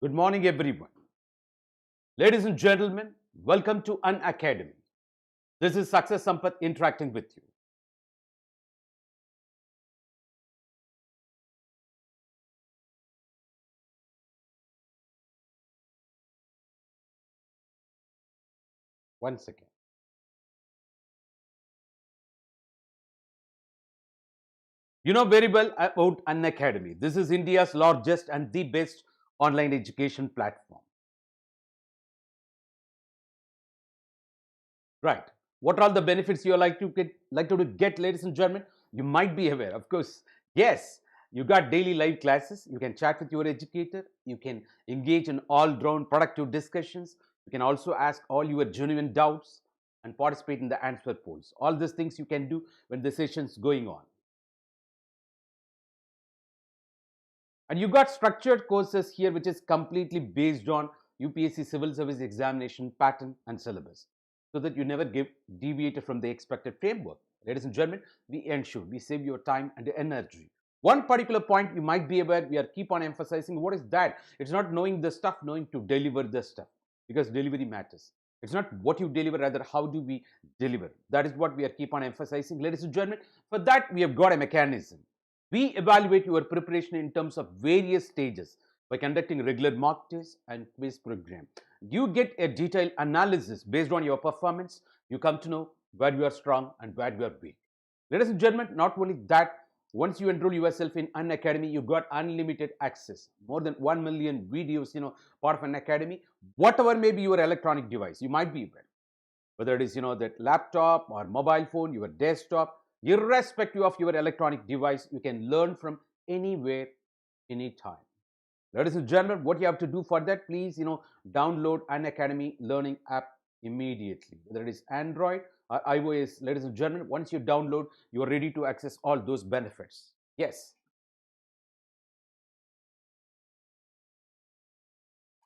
Good morning, everyone. Ladies and gentlemen, welcome to Unacademy. This is Success Sampath interacting with you. One second. You know very well about Unacademy. This is India's largest and the best online education platform. Right. What are all the benefits you like to get, ladies and gentlemen? You might be aware, of course. Yes, you got daily live classes. You can chat with your educator. You can engage in all-round productive discussions. You can also ask all your genuine doubts and participate in the answer polls. All these things you can do when the session's going on. And you got structured courses here, which is completely based on UPSC Civil Service Examination pattern and syllabus, so that you never give deviated from the expected framework. Ladies and gentlemen, we ensure we save your time and energy. One particular point you might be aware, we are keep on emphasizing. What is that? It's not knowing the stuff, knowing to deliver the stuff, because delivery matters. It's not what you deliver, rather how do we deliver. That is what we are keep on emphasizing. Ladies and gentlemen, for that we have got a mechanism. We evaluate your preparation in terms of various stages by conducting regular mock tests and quiz program. You get a detailed analysis based on your performance. You come to know where you are strong and where you are weak. Ladies and gentlemen, not only that, once you enroll yourself in Unacademy, you got unlimited access. More than 1 million videos, part of Unacademy. Whatever may be your electronic device, you might be aware. Whether it is, that laptop or mobile phone, your desktop, irrespective of your electronic device, you can learn from anywhere, anytime. Ladies and gentlemen, what you have to do for that, please, download Unacademy learning app immediately. Whether it is Android or iOS, ladies and gentlemen, once you download, you are ready to access all those benefits. Yes.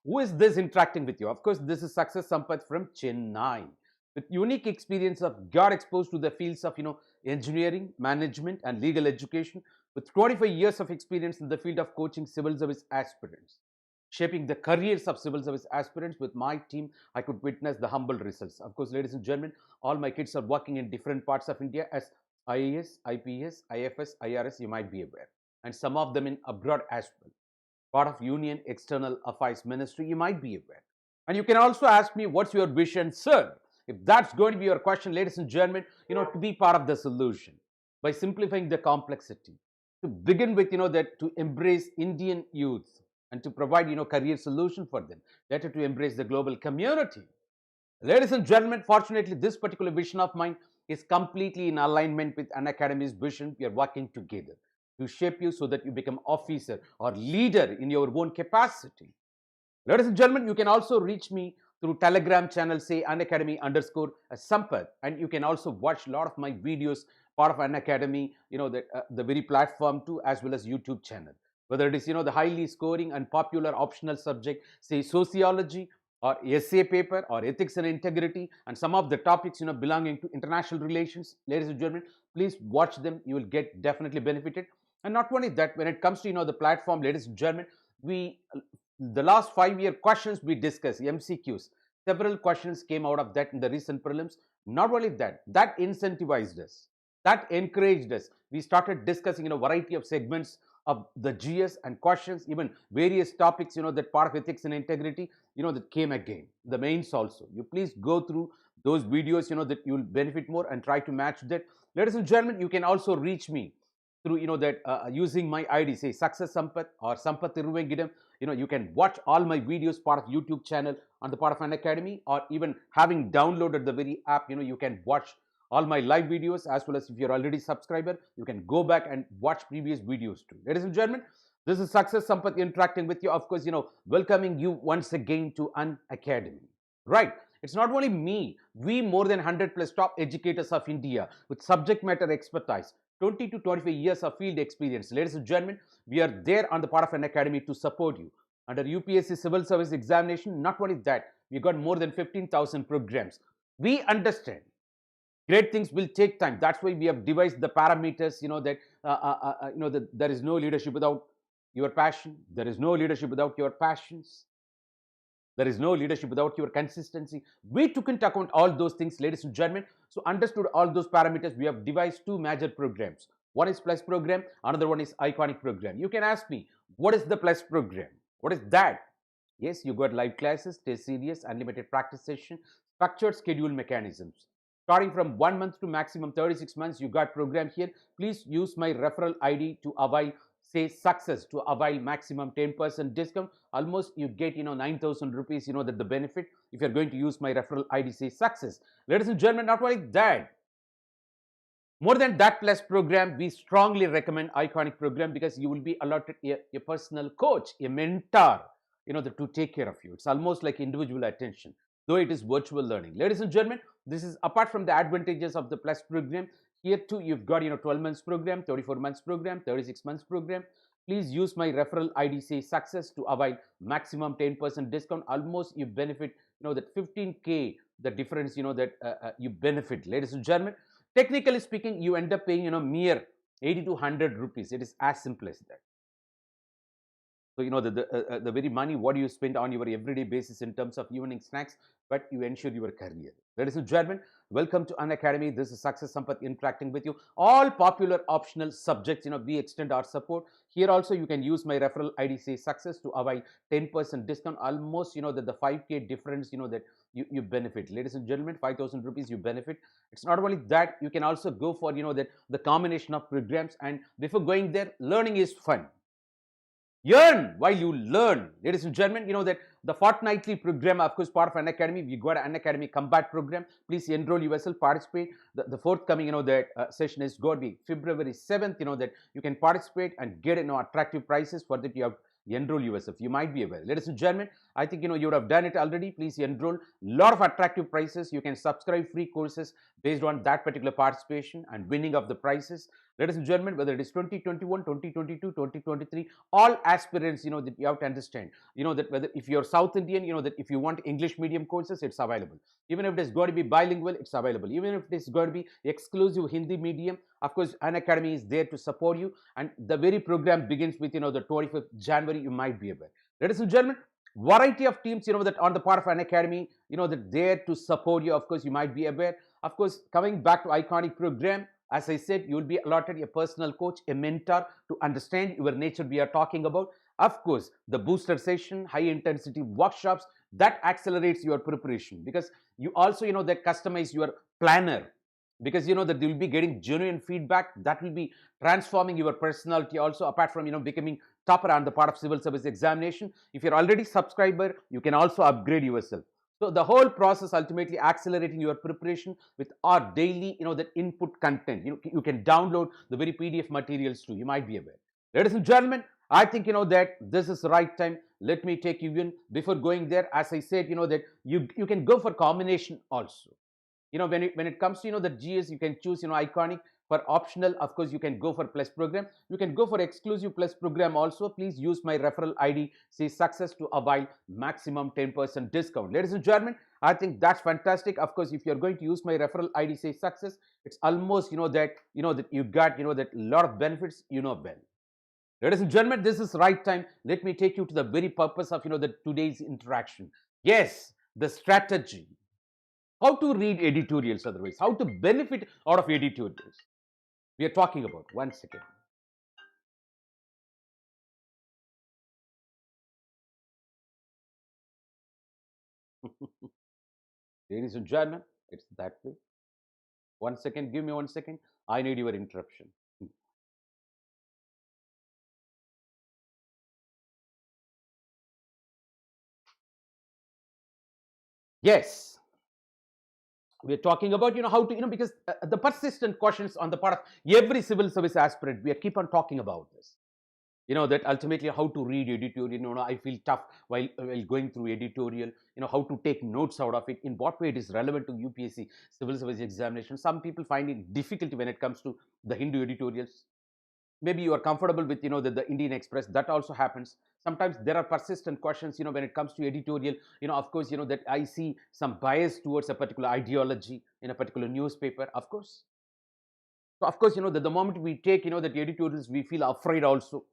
Who is this interacting with you? Of course, this is Success Sampath from Chennai. With unique experience of got exposed to the fields of engineering, management, and legal education, with 25 years of experience in the field of coaching civil service aspirants, shaping the careers of civil service aspirants. With my team, I could witness the humble results. Of course, ladies and gentlemen, all my kids are working in different parts of India as IAS, IPS, IFS, IRS, you might be aware, and some of them in abroad as well, part of Union External Affairs Ministry, you might be aware. And you can also ask me, what's your vision, sir? If that's going to be your question, ladies and gentlemen, to be part of the solution by simplifying the complexity, to begin with, that to embrace Indian youth and to provide, career solution for them, later to embrace the global community. Ladies and gentlemen, fortunately, this particular vision of mine is completely in alignment with Unacademy's vision. We are working together to shape you so that you become officer or leader in your own capacity. Ladies and gentlemen, you can also reach me through Telegram channel, say Unacademy_Sampath, and you can also watch a lot of my videos, part of Unacademy, the very platform too, as well as YouTube channel. Whether it is, the highly scoring and popular optional subject, say sociology or essay paper or ethics and integrity, and some of the topics, belonging to international relations, ladies and gentlemen, please watch them. You will get definitely benefited. And not only that, when it comes to, the platform, ladies and gentlemen, we the last 5-year questions we discussed, MCQs, several questions came out of that in the recent prelims. Not only that, that incentivized us, that encouraged us. We started discussing a variety of segments of the GS and questions, even various topics, that part of ethics and integrity, that came again. The mains also. You please go through those videos, that you'll benefit more and try to match that. Ladies and gentlemen, you can also reach me through that using my ID, say Success Sampath or Sampath Iruvengidam. You can watch all my videos, part of YouTube channel on the part of Unacademy, or even having downloaded the very app, you can watch all my live videos, as well as if you're already subscriber, you can go back and watch previous videos too. Ladies and gentlemen, this is Success Sampath interacting with you. Of course, welcoming you once again to Unacademy. Right. It's not only me, we more than 100 plus top educators of India with subject matter expertise, 20 to 25 years of field experience. Ladies and gentlemen, we are there on the part of Unacademy to support you. Under UPSC Civil Service Examination, not only that, we got more than 15,000 programs. We understand great things will take time. That's why we have devised the parameters, that there is no leadership without your passion. There is no leadership without your passions. There is no leadership without your consistency. We took into account all those things, ladies and gentlemen. So, understood all those parameters. We have devised two major programs. One is Plus program, another one is Iconic program. You can ask me, what is the Plus program? What is that? Yes, you got live classes, test series, unlimited practice session, structured schedule mechanisms. Starting from 1 month to maximum 36 months, you got program here. Please use my referral ID to avail, say, success, to avail maximum 10% discount. Almost you get, 9,000 rupees, that the benefit if you're going to use my referral ID, say, success. Ladies and gentlemen, not only that, more than that Plus program, we strongly recommend Iconic program because you will be allotted a personal coach, a mentor, to take care of you. It's almost like individual attention, though it is virtual learning. Ladies and gentlemen, this is apart from the advantages of the Plus program. Here too, you've got 12 months program, 34 months program, 36 months program. Please use my referral ID, say success, to avail maximum 10% discount. Almost you benefit, that 15K, the difference, that you benefit. Ladies and gentlemen, technically speaking, you end up paying, mere 80 to 100 rupees. It is as simple as that. So, the very money what you spend on your everyday basis in terms of evening snacks, but you ensure your career. Ladies and gentlemen, welcome to Unacademy. This is Success Sampath interacting with you. All popular optional subjects, we extend our support. Here also, you can use my referral ID, say success, to avail 10% discount. Almost, that the 5K difference, that you benefit. Ladies and gentlemen, 5,000 rupees you benefit. It's not only that, you can also go for, that the combination of programs. And before going there, learning is fun. Earn while you learn. Ladies and gentlemen, that the fortnightly program, of course, part of Unacademy, we got an Unacademy Combat program. Please enroll yourself, participate. The forthcoming, that session is going to be February 7th, that you can participate and get, attractive prices. For that, you have enroll yourself. You might be aware. Ladies and gentlemen, I think, you would have done it already. Please enroll. Lot of attractive prices. You can subscribe free courses based on that particular participation and winning of the prizes. Ladies and gentlemen, whether it is 2021, 2022, 2023, all aspirants, that you have to understand, that whether if you're South Indian, that if you want English medium courses, it's available. Even if it is going to be bilingual, it's available. Even if it is going to be exclusive Hindi medium, of course, Unacademy is there to support you. And the very program begins with, the 25th January, you might be aware. Ladies and gentlemen, variety of teams, that on the part of Unacademy, that there to support you. Of course, you might be aware. Of course, coming back to Iconic program, as I said, you will be allotted a personal coach, a mentor to understand your nature we are talking about. Of course, the booster session, high intensity workshops, that accelerates your preparation because you also, that customize your planner because, that you will be getting genuine feedback that will be transforming your personality also apart from, becoming topper on the part of civil service examination. If you're already subscriber, you can also upgrade yourself. So the whole process ultimately accelerating your preparation with our daily, that input content. You can download the very PDF materials too. You might be aware. Ladies and gentlemen, I think, that this is the right time. Let me take you in. Before going there, as I said, that you can go for combination also. When it comes to, the GS, you can choose, Iconic. For optional, of course, you can go for Plus program. You can go for exclusive Plus program also. Please use my referral ID, say success, to avail maximum 10% discount. Ladies and gentlemen, I think that's fantastic. Of course, if you're going to use my referral ID, say success, it's almost, that you got, that lot of benefits, well. Ladies and gentlemen, this is the right time. Let me take you to the very purpose of, the today's interaction. Yes, the strategy. How to read editorials otherwise, how to benefit out of editorials. We are talking about. 1 second. Ladies and gentlemen, it's that way. 1 second, give me 1 second. I need your interruption. Yes, we're talking about, how to, because the persistent questions on the part of every civil service aspirant, we keep on talking about this. That ultimately how to read editorial. I feel tough while going through editorial. How to take notes out of it. In what way it is relevant to UPSC civil service examination. Some people find it difficult when it comes to the Hindu editorials. Maybe you are comfortable with, the Indian Express. That also happens. Sometimes there are persistent questions, when it comes to editorial. Of course, that I see some bias towards a particular ideology in a particular newspaper. Of course. So, of course, the moment we take, that editorials, we feel afraid also.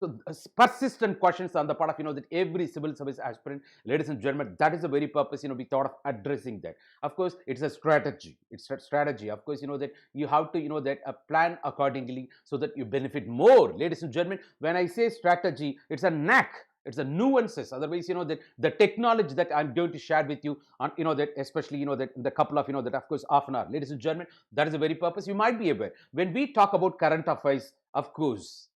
So persistent questions on the part of that every civil service aspirant, ladies and gentlemen, that is the very purpose we thought of addressing that. Of course, it's a strategy. It's a strategy. Of course, that you have to that plan accordingly so that you benefit more, ladies and gentlemen. When I say strategy, it's a knack. It's a nuances. Otherwise, that the technology that I'm going to share with you on that especially that the couple of that of course half an hour, ladies and gentlemen, that is the very purpose. You might be aware when we talk about current affairs, of course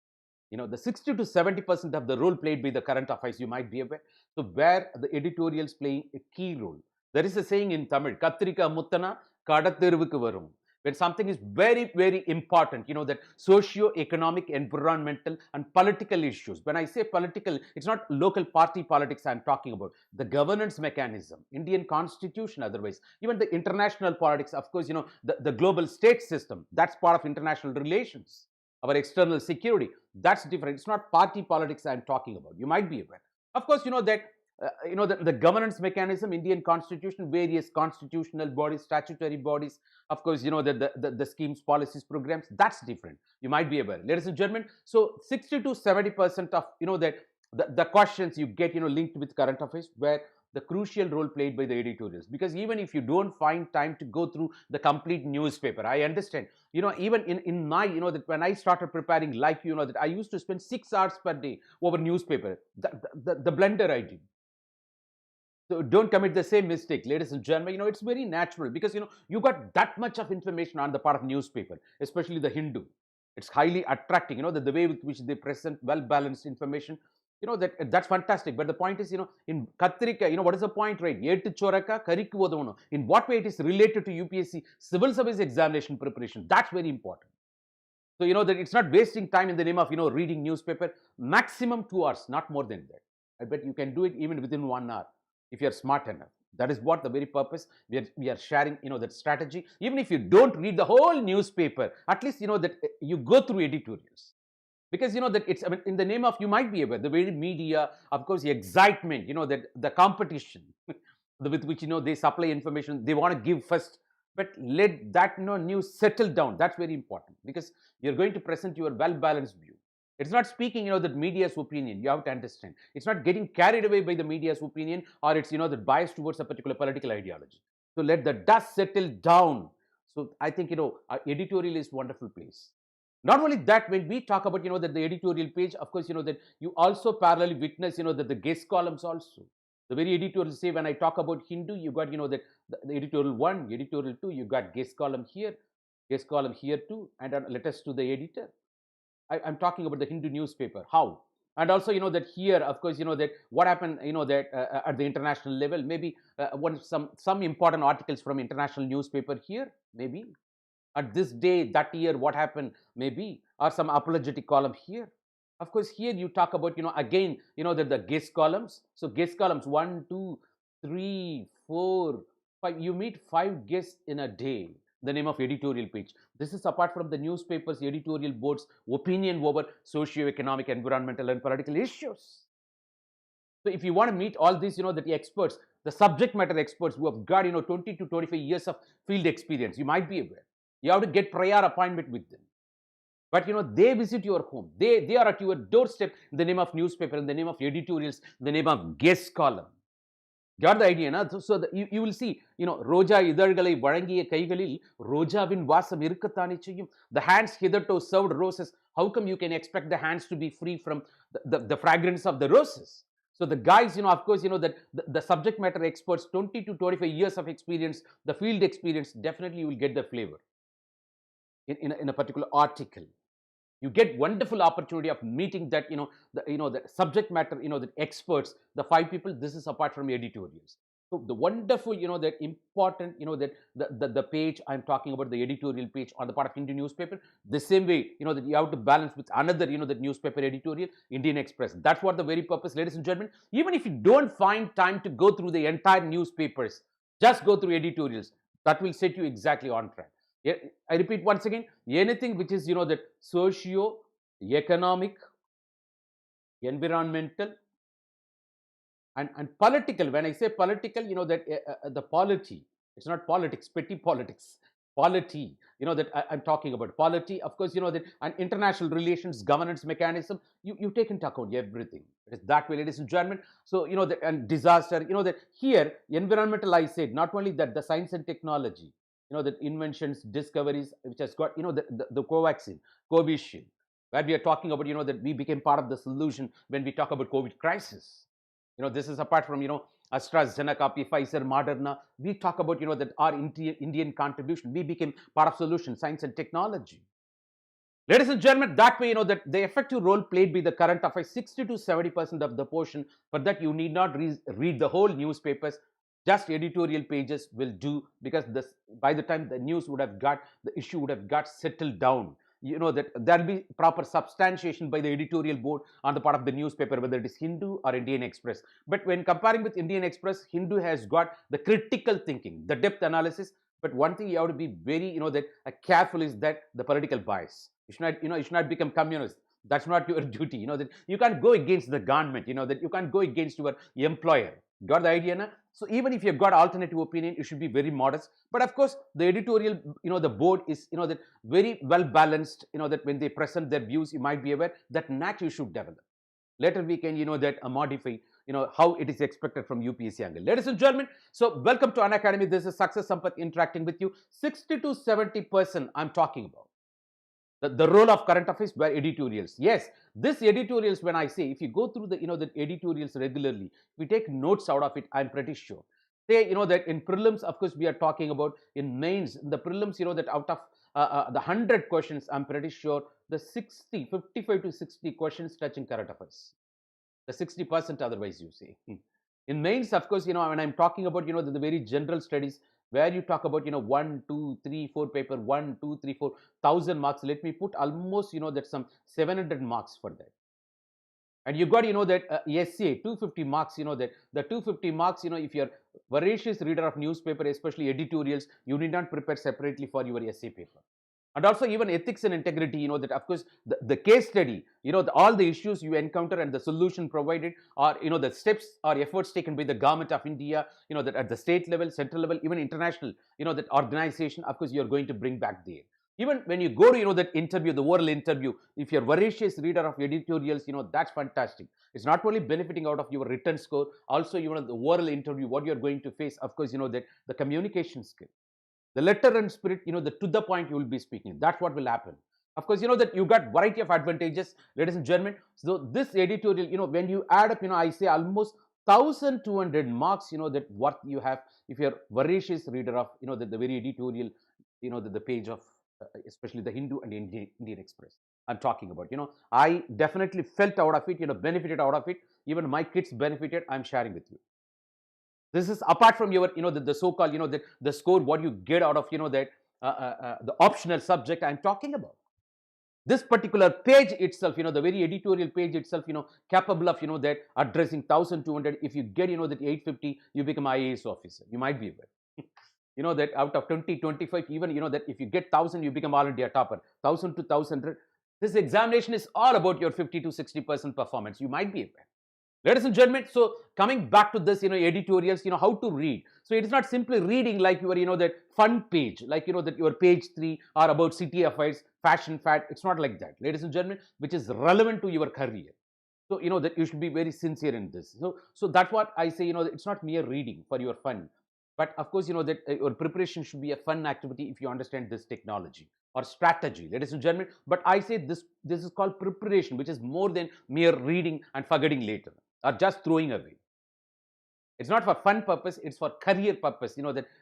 the 60 to 70% of the role played by the current affairs, you might be aware. So where the editorials playing a key role. There is a saying in Tamil, Katrika Muttana Kadatheruvukku varum. When something is very, very important, that socio-economic, environmental, and political issues. When I say political, it's not local party politics I'm talking about. The governance mechanism, Indian constitution otherwise, even the international politics, of course, the global state system, that's part of international relations. Our external security, that's different. It's not party politics I'm talking about. You might be aware. Of course, that the governance mechanism, Indian constitution, various constitutional bodies, statutory bodies, of course, the schemes, policies, programs, that's different. You might be aware, ladies and gentlemen. So 60 to 70% of that the questions you get linked with current affairs, where the crucial role played by the editorials. Because even if you don't find time to go through the complete newspaper, I understand. Even in my, that when I started preparing, like, that I used to spend 6 hours per day over newspaper, the blunder I did. So don't commit the same mistake, ladies and gentlemen. It's very natural because, you got that much of information on the part of newspaper, especially the Hindu. It's highly attracting, the way with which they present well-balanced information, that's fantastic. But the point is, in Katrika, what is the point, right? In what way it is related to UPSC civil service examination preparation? That's very important. So, that it's not wasting time in the name of, reading newspaper. Maximum 2 hours, not more than that. I bet you can do it even within 1 hour if you're smart enough. That is what the very purpose we are sharing, that strategy. Even if you don't read the whole newspaper, at least, that you go through editorials. Because that it's, I mean, in the name of, you might be aware, the very media, of course, the excitement, that the competition with which they supply information, they want to give first. But let that news settle down. That's very important because you're going to present your well-balanced view. It's not speaking, the media's opinion. You have to understand. It's not getting carried away by the media's opinion, or it's, the bias towards a particular political ideology. So let the dust settle down. So I think, editorial is a wonderful place. Not only that, when we talk about, that the editorial page, of course, that you also parallelly witness, that the guest columns also. The very editorial say, when I talk about Hindu, you got, that the editorial 1, editorial 2, you got guest column here too, and let us to the editor. I'm talking about the Hindu newspaper, how? And also, that here, of course, that what happened, that at the international level, maybe some important articles from international newspaper here, maybe. At this day, that year, what happened, maybe, or some apologetic column here. Of course, here you talk about, again, that the guest columns. So guest columns, 1, 2, 3, 4, 5. You meet 5 guests in a day. The name of editorial page. This is apart from the newspapers, editorial boards, opinion over socio-economic, environmental, and political issues. So if you want to meet all these, the experts, the subject matter experts who have got, 20 to 25 years of field experience, you might be aware. You have to get prior appointment with them. But, they visit your home. They are at your doorstep in the name of newspaper, in the name of editorials, in the name of guest column. Got the idea, na? So you will see, Roja idhargalai varangiya kaigalil Rojavin vasam irukkathane cheyyum. The hands hitherto served roses. How come you can expect the hands to be free from the fragrance of the roses? So the guys, of course, that the subject matter experts, 20 to 25 years of experience, the field experience, definitely you will get the flavor in a particular article. You get wonderful opportunity of meeting that, the subject matter, the experts, the 5 people. This is apart from editorials. So the wonderful, that important, that the page I'm talking about, the editorial page on the part of Indian newspaper, the same way, that you have to balance with another, the newspaper editorial, Indian Express. That's what the very purpose, ladies and gentlemen. Even if you don't find time to go through the entire newspapers, just go through editorials. That will set you exactly on track. I repeat once again, anything which is, that socio-economic, environmental, and political. When I say political, that the polity, it's not politics, petty politics, polity. that I'm talking about polity, of course, that and international relations, governance mechanism, you take into account everything. It is that way, ladies and gentlemen. So, that and disaster, that here, environmental, I said, not only that the science and technology, that inventions, discoveries, which has got, the covaxin, Covishield, where we are talking about, that we became part of the solution when we talk about COVID crisis. This is apart from, AstraZeneca, Pfizer, Moderna. We talk about, that our Indian contribution, we became part of solution, science and technology. Ladies and gentlemen, that way, that the effective role played by the current affairs, 60 to 70% of the portion. For that, you need not read the whole newspapers. Just editorial pages will do, because by the time the news would have got, the issue would have got settled down. That there'll be proper substantiation by the editorial board on the part of the newspaper, whether it is Hindu or Indian Express. But when comparing with Indian Express, Hindu has got the critical thinking, the depth analysis. But one thing you have to be very, that careful is that the political bias. You should not become communist. That's not your duty. That you can't go against the government. That you can't go against your employer. Got the idea, na? So even if you've got alternative opinion, you should be very modest. But of course, the editorial, the board is, that very well balanced. That when they present their views, you might be aware that nat you should develop. Later we can, that modify, how it is expected from UPSC angle. Ladies and gentlemen, so welcome to Unacademy. This is Success Sampath interacting with you. 60 to 70% I'm talking about. The role of current affairs were editorials. Yes, this editorials, when I say, if you go through the, the editorials regularly, if we take notes out of it, I'm pretty sure. Say, that in prelims, of course, we are talking about in mains, in the prelims, that out of the 100 questions, I'm pretty sure the 55 to 60 questions touching current affairs. The 60% otherwise, you say. In mains, of course, when I'm talking about, the very general studies, where you talk about, 1, 2, 3, 4 paper, 1, 2, 3, 4, 1,000 marks. Let me put almost, that some 700 marks for that. And you got, that essay, 250 marks, that the 250 marks, if you're voracious reader of newspaper, especially editorials, you need not prepare separately for your essay paper. And also even ethics and integrity, that of course the case study, all the issues you encounter and the solution provided, or, the steps or efforts taken by the government of India, that at the state level, central level, even international, that organization, of course, you're going to bring back there. Even when you go to, that interview, the oral interview, if you're voracious reader of editorials, that's fantastic. It's not only benefiting out of your written score, also, the oral interview, what you're going to face, of course, that the communication skill. The letter and spirit, the to the point you will be speaking. That's what will happen. Of course, that you got variety of advantages, ladies and gentlemen. So this editorial, when you add up, I say almost 1,200 marks, that what you have if you're voracious reader of, the very editorial, the page of, especially the Hindu and Indian Express. I'm talking about, I definitely felt out of it, benefited out of it. Even my kids benefited. I'm sharing with you. This is apart from your, the so-called, the score, what you get out of, that the optional subject I'm talking about. This particular page itself, the very editorial page itself, capable of, that addressing 1,200. If you get, that 850, you become IAS officer. You might be aware. That out of 20, 25, even, that if you get 1,000, you become already a topper. 1,000 to 1,000. This examination is all about your 50 to 60% performance. You might be aware. Ladies and gentlemen, so coming back to this, editorials, how to read. So it is not simply reading like your, that fun page, like, that your page 3 are about city affairs, fashion, fad. It's not like that, ladies and gentlemen, which is relevant to your career. So, that you should be very sincere in this. So that's what I say, it's not mere reading for your fun. But of course, that your preparation should be a fun activity if you understand this technology or strategy, ladies and gentlemen. But I say this is called preparation, which is more than mere reading and forgetting later, or just throwing away. It's not for fun purpose, it's for career purpose,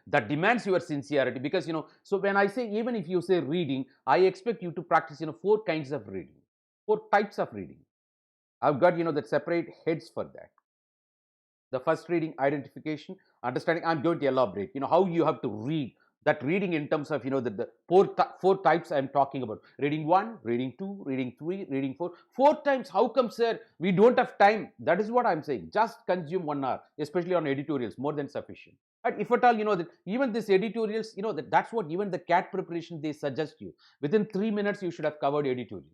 that demands your sincerity. Because, so when I say, even if you say reading, I expect you to practice, 4 kinds of reading, 4 types of reading. I've got, that separate heads for that. The first reading, identification, understanding. I'm going to elaborate, how you have to read. That reading in terms of, the 4 types I'm talking about. Reading 1, reading 2, reading 3, reading 4. 4 times. How come, sir? We don't have time. That is what I'm saying. Just consume 1 hour, especially on editorials, more than sufficient. And if at all, that even this editorials, that's what even the CAT preparation, they suggest you. Within 3 minutes, you should have covered editorial,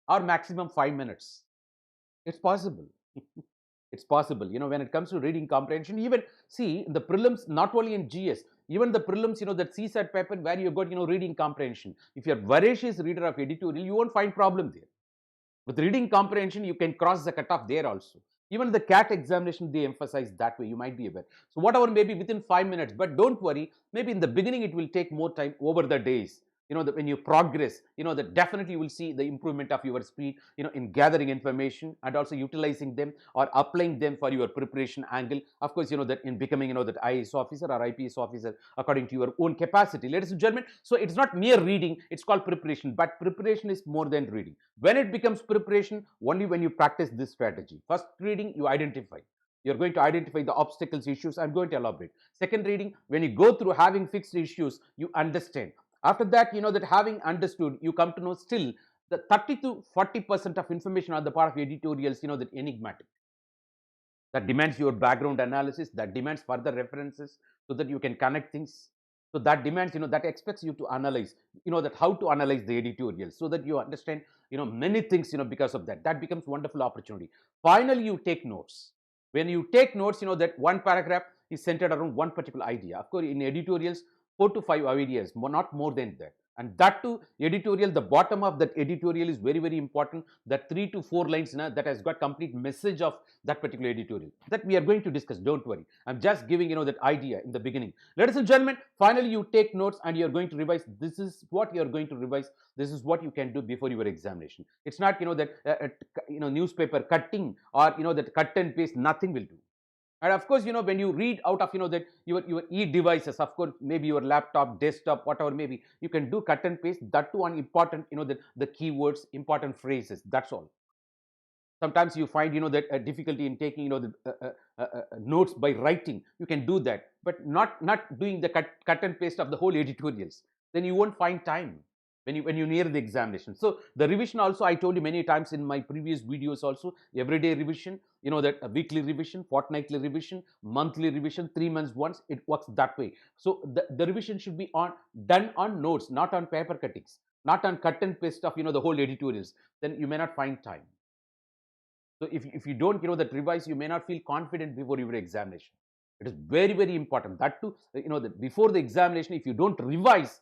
or maximum 5 minutes. It's possible. It's possible, when it comes to reading comprehension. Even see the prelims, not only in GS, even the prelims, that CSAT paper where you got, reading comprehension. If you're voracious reader of editorial, you won't find problem there. With reading comprehension, you can cross the cutoff there also. Even the CAT examination, they emphasize that way. You might be aware. So whatever, maybe within 5 minutes, but don't worry. Maybe in the beginning, it will take more time over the days. That when you progress, that definitely you will see the improvement of your speed, in gathering information and also utilizing them or applying them for your preparation angle. Of course, that in becoming, that IAS officer or IPS officer according to your own capacity. Ladies and gentlemen, so it's not mere reading, it's called preparation, but preparation is more than reading. When it becomes preparation, only when you practice this strategy. First reading, you identify. You're going to identify the obstacles, issues. I'm going to elaborate. Second reading, when you go through having fixed issues, you understand. After that, that having understood, you come to know still the 30 to 40% of information on the part of editorials, that enigmatic. That demands your background analysis, that demands further references so that you can connect things. So that demands, that expects you to analyze, that how to analyze the editorials so that you understand, many things, because of that. That becomes wonderful opportunity. Finally, you take notes. When you take notes, that one paragraph is centered around one particular idea. Of course, in editorials, 4 to 5 ideas, not more than that. And that too, editorial, the bottom of that editorial is very, very important. That 3 to 4 lines that has got complete message of that particular editorial that we are going to discuss. Don't worry. I'm just giving, that idea in the beginning. Ladies and gentlemen, finally you take notes and you're going to revise. This is what you're going to revise. This is what you can do before your examination. It's not, that, newspaper cutting or, that cut and paste, nothing will do. And of course, when you read out of, that your e-devices, of course, maybe your laptop, desktop, whatever maybe, you can do cut and paste. That too on important, the keywords, important phrases. That's all. Sometimes you find, that difficulty in taking, notes by writing. You can do that, but not doing the cut and paste of the whole editorials. Then you won't find time when you near the examination. So the revision also, I told you many times in my previous videos also, everyday revision, that a weekly revision, fortnightly revision, monthly revision, 3 months once, it works that way. So the revision should be done on notes, not on paper cuttings, not on cut and paste of, the whole editorials. Then you may not find time. So if you don't, that revise, you may not feel confident before your examination. It is very, very important. That too, that before the examination, if you don't revise,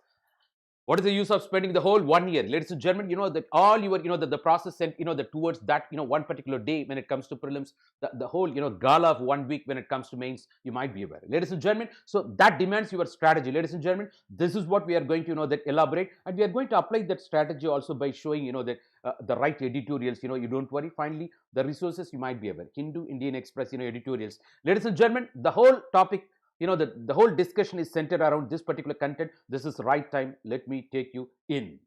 what is the use of spending the whole 1 year? Ladies and gentlemen, that all your, the process sent, that towards that, one particular day when it comes to prelims, the whole, gala of 1 week when it comes to mains, you might be aware. Ladies and gentlemen, so that demands your strategy. Ladies and gentlemen, this is what we are going to, that elaborate, and we are going to apply that strategy also by showing, that the right editorials, you don't worry. Finally, the resources, you might be aware. Hindu, Indian Express, editorials. Ladies and gentlemen, the whole topic, the whole discussion is centered around this particular content. This is the right time. Let me take you in.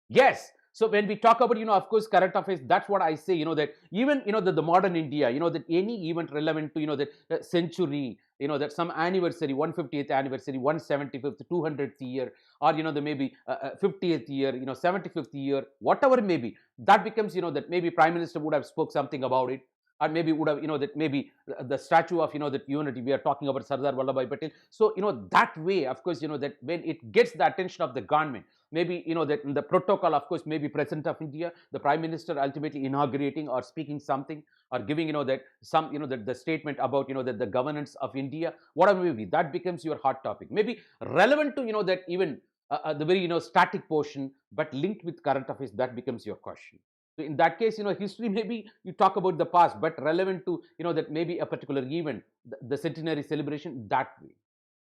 Yes. So when we talk about, of course, current affairs, that's what I say, that even, the modern India, that any event relevant to, that century, that some anniversary, 150th anniversary, 175th, 200th year, or, the maybe 50th year, 75th year, whatever it may be, that becomes, that maybe Prime Minister would have spoke something about it. Or maybe would have, that maybe the statue of, that unity, we are talking about Sardar Vallabhbhai Patel. So, that way, of course, that when it gets the attention of the government, maybe, that in the protocol, of course, maybe President of India, the Prime Minister ultimately inaugurating or speaking something or giving, that some, that the statement about, that the governance of India, whatever may be, that becomes your hot topic. Maybe relevant to, that even the very, static portion, but linked with current affairs, that becomes your question. So in that case, history, maybe you talk about the past, but relevant to, that maybe a particular event, the centenary celebration, that way.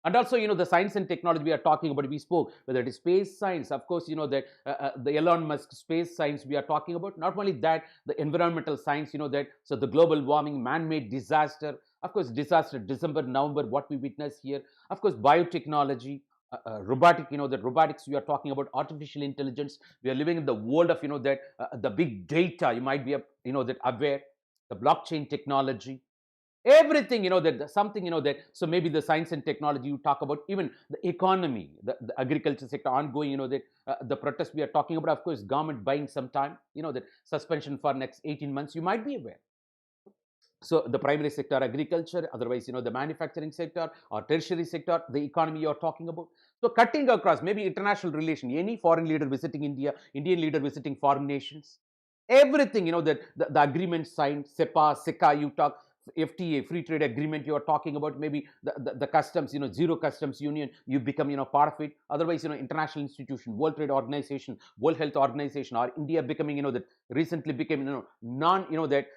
And also, the science and technology we are talking about, we spoke, whether it is space science, of course, that the Elon Musk space science we are talking about, not only that, the environmental science, that, so the global warming, man-made disaster, of course, disaster, December, November, what we witness here, of course, biotechnology, robotic, that robotics we are talking about, artificial intelligence. We are living in the world of, that the big data, you might be, that aware, the blockchain technology, everything, that something, that, so maybe the science and technology you talk about, even the economy, the agriculture sector ongoing, that the protest we are talking about, of course, government buying some time, that suspension for next 18 months, you might be aware. So the primary sector, agriculture, otherwise, the manufacturing sector or tertiary sector, the economy you're talking about. So cutting across, maybe international relation, any foreign leader visiting India, Indian leader visiting foreign nations, everything, that the agreement signed, SEPA, SECA, you talk, FTA, free trade agreement, you are talking about maybe the customs, zero customs union, you become, part of it. Otherwise, international institution, World Trade Organization, World Health Organization, or India becoming, that recently became, non, that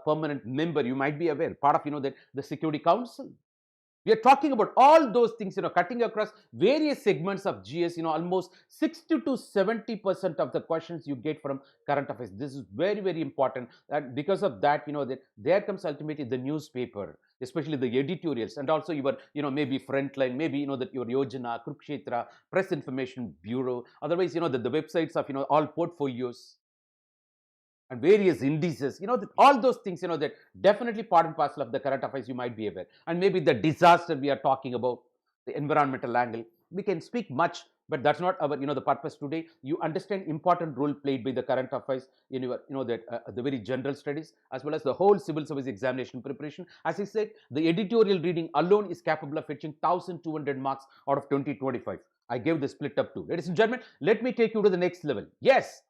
permanent member, you might be aware, part of, that the Security Council. We are talking about all those things, cutting across various segments of GS, almost 60 to 70% of the questions you get from current affairs. This is very, very important. And because of that, that there comes ultimately the newspaper, especially the editorials, and also your, maybe Frontline, maybe, that your Yojana, Kurukshetra, Press Information Bureau, otherwise, the websites of, all portfolios and various indices, all those things, that definitely part and parcel of the current affairs you might be aware. And maybe the disaster we are talking about, the environmental angle, we can speak much, but that's not our, the purpose today. You understand important role played by the current affairs in your, that the very general studies, as well as the whole civil service examination preparation. As I said, the editorial reading alone is capable of fetching 1,200 marks out of 2025. I gave the split up to. Ladies and gentlemen, let me take you to the next level. Yes,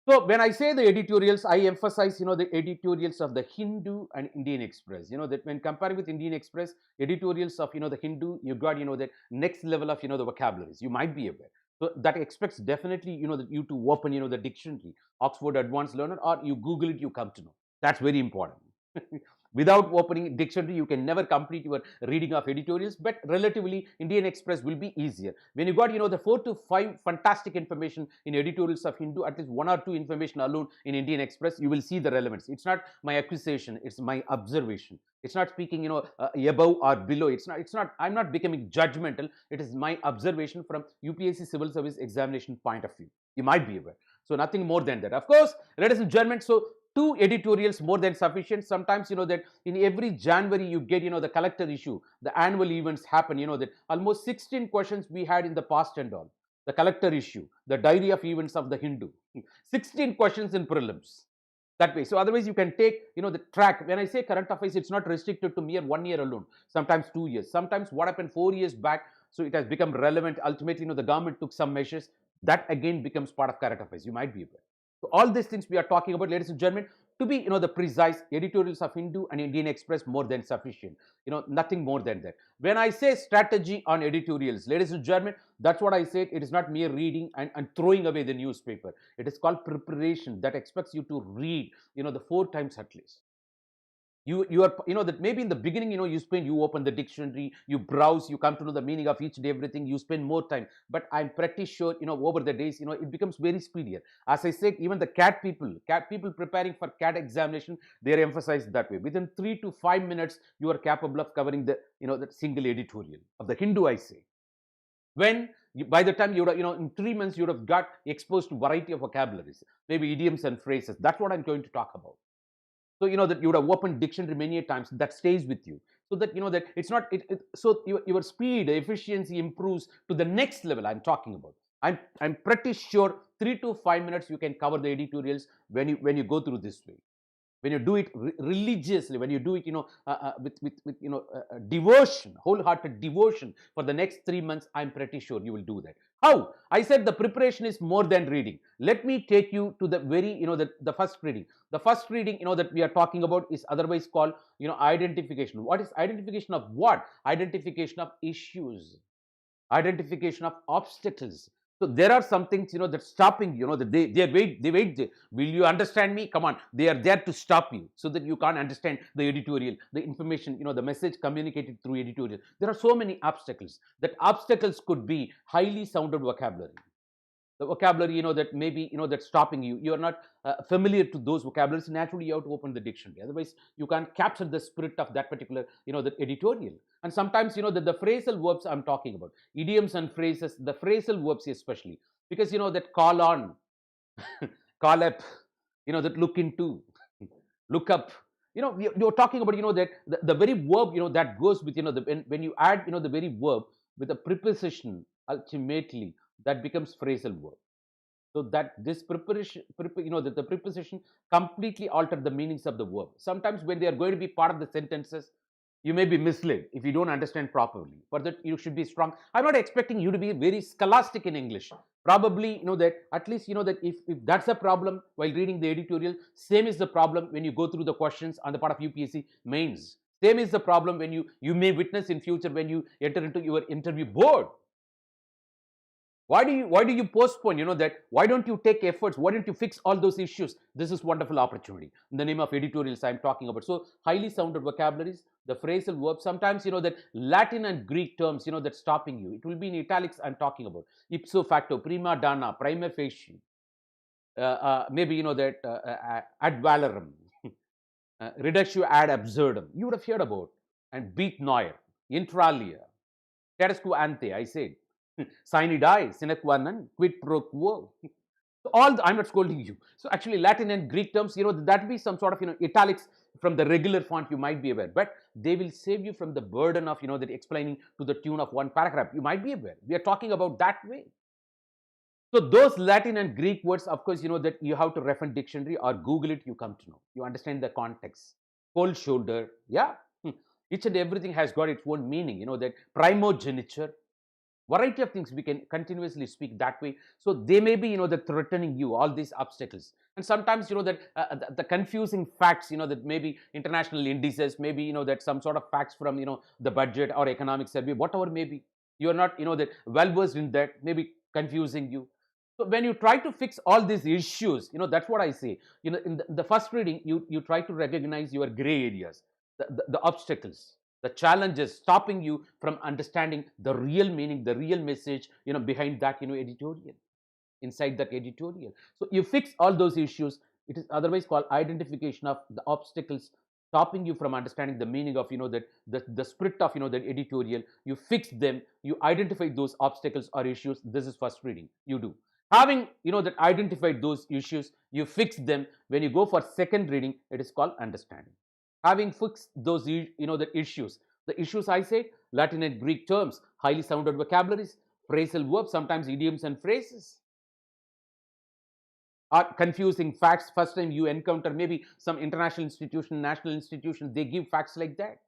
so when I say the editorials, I emphasize, the editorials of the Hindu and Indian Express. That when comparing with Indian Express, editorials of, the Hindu, you got, that next level of, the vocabularies. You might be aware. So that expects definitely, that you to open, the dictionary, Oxford Advanced Learner, or you Google it, you come to know. That's very important. Without opening dictionary, you can never complete your reading of editorials, but relatively Indian Express will be easier. When you got, the 4 to 5 fantastic information in editorials of Hindu, at least 1 or 2 information alone in Indian Express, you will see the relevance. It's not my accusation, it's my observation. It's not speaking, above or below. I'm not becoming judgmental. It is my observation from UPSC Civil Service Examination point of view. You might be aware. So nothing more than that. Of course, ladies and gentlemen, so 2 editorials more than sufficient. Sometimes, that in every January you get, the collector issue, the annual events happen, that almost 16 questions we had in the past and all. The collector issue, the diary of events of the Hindu, 16 questions in prelims. That way. So otherwise you can take, the track. When I say current affairs, it's not restricted to mere 1 year alone. Sometimes 2 years. Sometimes what happened 4 years back, so it has become relevant. Ultimately, the government took some measures. That again becomes part of current affairs. You might be aware. So all these things we are talking about, ladies and gentlemen, to be, the precise, editorials of Hindu and Indian Express more than sufficient. Nothing more than that. When I say strategy on editorials, ladies and gentlemen, that's what I said. It is not mere reading and throwing away the newspaper. It is called preparation that expects you to read, the 4 times at least. You are, that maybe in the beginning, you open the dictionary, you browse, you come to know the meaning of each day, everything, you spend more time. But I'm pretty sure, over the days, it becomes very speedier. As I said, even the CAT people preparing for CAT examination, they are emphasized that way. Within 3 to 5 minutes, you are capable of covering the, that single editorial of the Hindu, I say. When by the time you would have, in 3 months, you would have got exposed to variety of vocabularies, maybe idioms and phrases. That's what I'm going to talk about. So that you would have opened dictionary many times, that stays with you. So that that it's not so your speed, efficiency improves to the next level I'm talking about. I'm pretty sure 3 to 5 minutes you can cover the editorials when you go through this way. When you do it religiously, when you do it, with devotion, wholehearted devotion for the next 3 months, I'm pretty sure you will do that. How? I said the preparation is more than reading. Let me take you to the very, the first reading. The first reading, that we are talking about is otherwise called, identification. What is identification of what? Identification of issues, identification of obstacles. So there are some things, that's stopping, that they wait. Will you understand me? Come on. They are there to stop you so that you can't understand the editorial, the information, the message communicated through editorial. There are so many obstacles. That obstacles could be highly sounded vocabulary. The vocabulary, that maybe, that's stopping you. You're not familiar to those vocabularies. Naturally, you have to open the dictionary. Otherwise, you can't capture the spirit of that particular, that editorial. And sometimes, the phrasal verbs I'm talking about, idioms and phrases, the phrasal verbs especially, because, that call on, call up, that look into, look up. You're talking about, that the very verb, that goes with, when you add, the very verb with a preposition, ultimately, that becomes phrasal verb. So that this preparation, the preposition completely altered the meanings of the verb. Sometimes when they are going to be part of the sentences, You may be misled if you don't understand properly. For that, you should be strong. I'm not expecting you to be very scholastic in English. Probably, that at least, that if that's a problem while reading the editorial, same is the problem when you go through the questions on the part of UPSC mains. Same is the problem when you may witness in future when you enter into your interview board. Why do you postpone, that? Why don't you take efforts? Why don't you fix all those issues? This is wonderful opportunity. In the name of editorials, I'm talking about. So highly sounded vocabularies, the phrasal verbs, sometimes, that Latin and Greek terms, that's stopping you. It will be in italics I'm talking about. Ipso facto, prima donna, prima facie, maybe, that ad valorem, reductio ad absurdum, you would have heard about, and beat noir, inter alia, status quo ante, I said. Sine die, sine qua non, quid pro quo. So I'm not scolding you. So actually, Latin and Greek terms, that be some sort of, italics from the regular font, you might be aware, but they will save you from the burden of, that explaining to the tune of one paragraph. You might be aware. We are talking about that way. So those Latin and Greek words, of course, that you have to refer dictionary or Google it, you come to know. You understand the context. Cold shoulder, yeah. Each and everything has got its own meaning, that primogeniture, variety of things we can continuously speak that way. So they may be, that threatening you, all these obstacles. And sometimes, that the confusing facts, that maybe international indices, maybe, that some sort of facts from, the budget or economic survey, whatever maybe. You're not, that well versed in that, maybe confusing you. So when you try to fix all these issues, that's what I say. In the first reading, you try to recognize your gray areas, the obstacles, the challenges stopping you from understanding the real meaning, the real message, behind that, editorial, inside that editorial. So you fix all those issues. It is otherwise called identification of the obstacles stopping you from understanding the meaning of, that the spirit of, that editorial. You fix them, you identify those obstacles or issues. This is first reading. You do. Having, that identified those issues, you fix them. When you go for second reading, it is called understanding. Having fixed those, the issues I said, Latin and Greek terms, highly sounded vocabularies, phrasal verbs, sometimes idioms and phrases, or confusing facts. First time you encounter maybe some international institution, national institution, they give facts like that.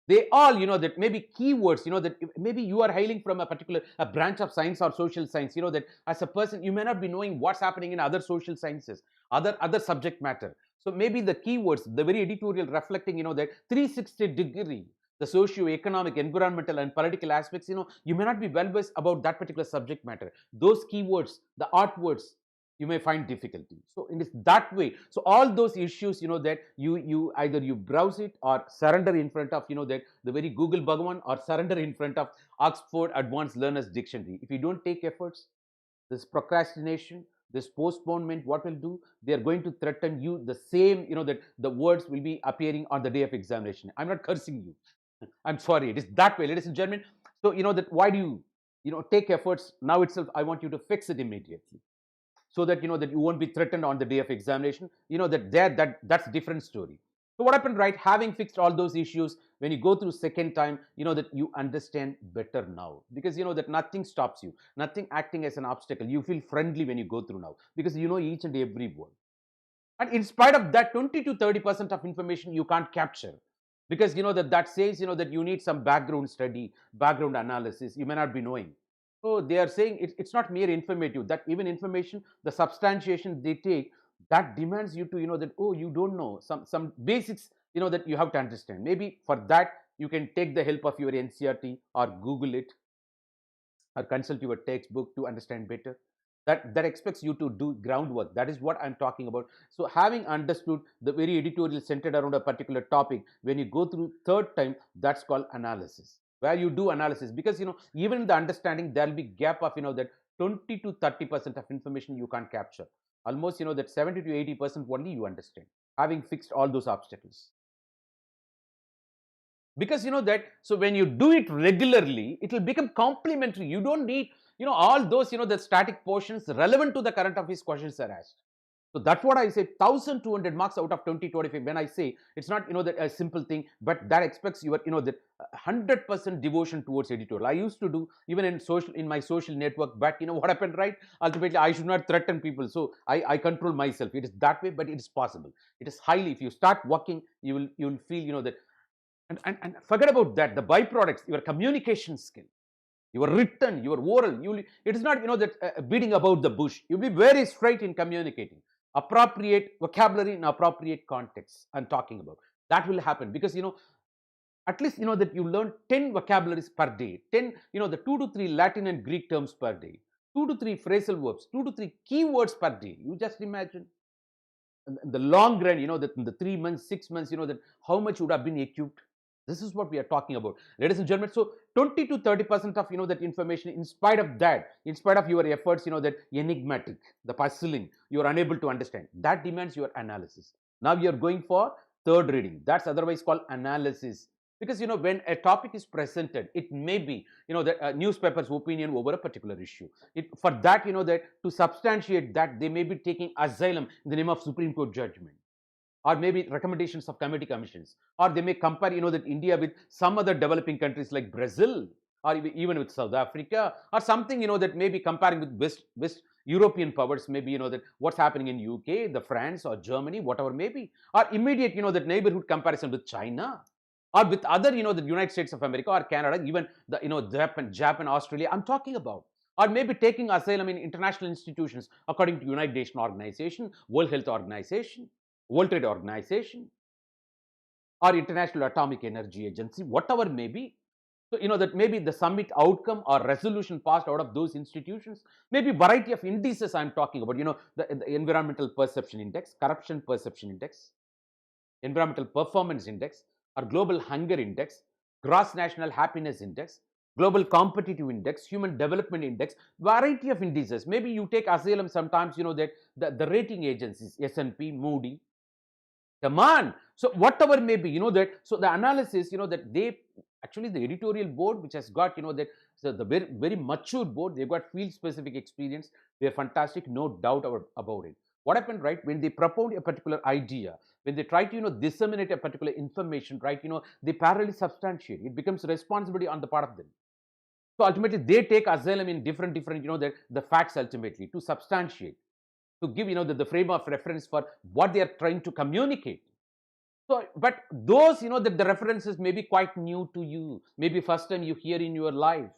They all, that maybe keywords, that maybe you are hailing from a particular a branch of science or social science, that as a person, you may not be knowing what's happening in other social sciences, other subject matter. So maybe the keywords, the very editorial reflecting, that 360-degree, the socio-economic, environmental, and political aspects, you may not be well versed about that particular subject matter. Those keywords, the art words, you may find difficulty. So it is that way. So all those issues, that you either you browse it or surrender in front of, that the very Google Bhagavan, or surrender in front of Oxford Advanced Learners Dictionary. If you don't take efforts, this procrastination, this postponement, what will do? They are going to threaten you the same, that the words will be appearing on the day of examination. I'm not cursing you. I'm sorry. It is that way, ladies and gentlemen. So, that why do you, take efforts now itself? I want you to fix it immediately, so that that you won't be threatened on the day of examination. That's different story. So what happened, right? Having fixed all those issues, when you go through second time, that you understand better now, because that nothing stops you, nothing acting as an obstacle. You feel friendly when you go through now, because you know each and every word. And in spite of that, 20 to 30% of information you can't capture, because that says that you need some background study, background analysis, you may not be knowing. So they are saying it's not mere informative, that even information, the substantiation they take, that demands you to, that, oh, you don't know some basics, that you have to understand. Maybe for that, you can take the help of your NCRT or Google it, or consult your textbook to understand better. That expects you to do groundwork. That is what I'm talking about. So having understood the very editorial centered around a particular topic, when you go through third time, that's called analysis, where you do analysis. Because even in the understanding, there will be gap of that 20 to 30% of information you can't capture. Almost that 70 to 80% only you understand, having fixed all those obstacles. Because that, so when you do it regularly, it will become complementary. You don't need all those the static portions relevant to the current affairs questions are asked. So that's what I say, 1200 marks out of 2025. When I say it's not that a simple thing, but that expects your that 100% devotion towards editorial. I used to do even in my social network, but what happened, right? Ultimately, I should not threaten people, so I control myself. It is that way, but it is possible. It is highly, if you start working, you will feel that And forget about that, the byproducts, your communication skill, your written, your oral, it is not, that beating about the bush. You'll be very straight in communicating. Appropriate vocabulary in appropriate context, I'm talking about. That will happen because, at least, that you learn 10 vocabularies per day, 10, the 2 to 3 Latin and Greek terms per day, 2 to 3 phrasal verbs, 2 to 3 keywords per day. You just imagine in the long run, that in the 3 months, 6 months, that how much would have been equipped. This is what we are talking about, ladies and gentlemen. So 20 to 30% of, that information, in spite of that, in spite of your efforts, that enigmatic, the puzzling, you are unable to understand. That demands your analysis. Now you are going for third reading. That's otherwise called analysis. Because, when a topic is presented, it may be, the newspaper's opinion over a particular issue. For that, that to substantiate that, they may be taking asylum in the name of Supreme Court judgment, or maybe recommendations of committee commissions, or they may compare, that India with some other developing countries like Brazil, or even with South Africa, or something, that may be comparing with West European powers, maybe, that what's happening in UK, the France or Germany, whatever may be, or immediate, that neighborhood comparison with China, or with other, the United States of America or Canada, even the, Japan, Australia, I'm talking about. Or maybe taking asylum in international institutions according to United Nations Organization, World Health Organization, World Trade Organization, or International Atomic Energy Agency, whatever may be. So, that maybe the summit outcome or resolution passed out of those institutions, maybe variety of indices I'm talking about, the Environmental Perception Index, Corruption Perception Index, Environmental Performance Index, or Global Hunger Index, Gross National Happiness Index, Global Competitive Index, Human Development Index, variety of indices. Maybe you take asylum sometimes, that the rating agencies, S&P, Moody, come on. So whatever may be, that, so the analysis, that they, actually the editorial board, which has got, that, so the very, very mature board, they've got field specific experience. They're fantastic, no doubt about it. What happened, right, when they propound a particular idea, when they try to, disseminate a particular information, right, they parallelly substantiate. It becomes responsibility on the part of them. So ultimately, they take asylum in different, the facts ultimately to substantiate, to give, the frame of reference for what they are trying to communicate. So, but those, that the references may be quite new to you, maybe first time you hear in your life.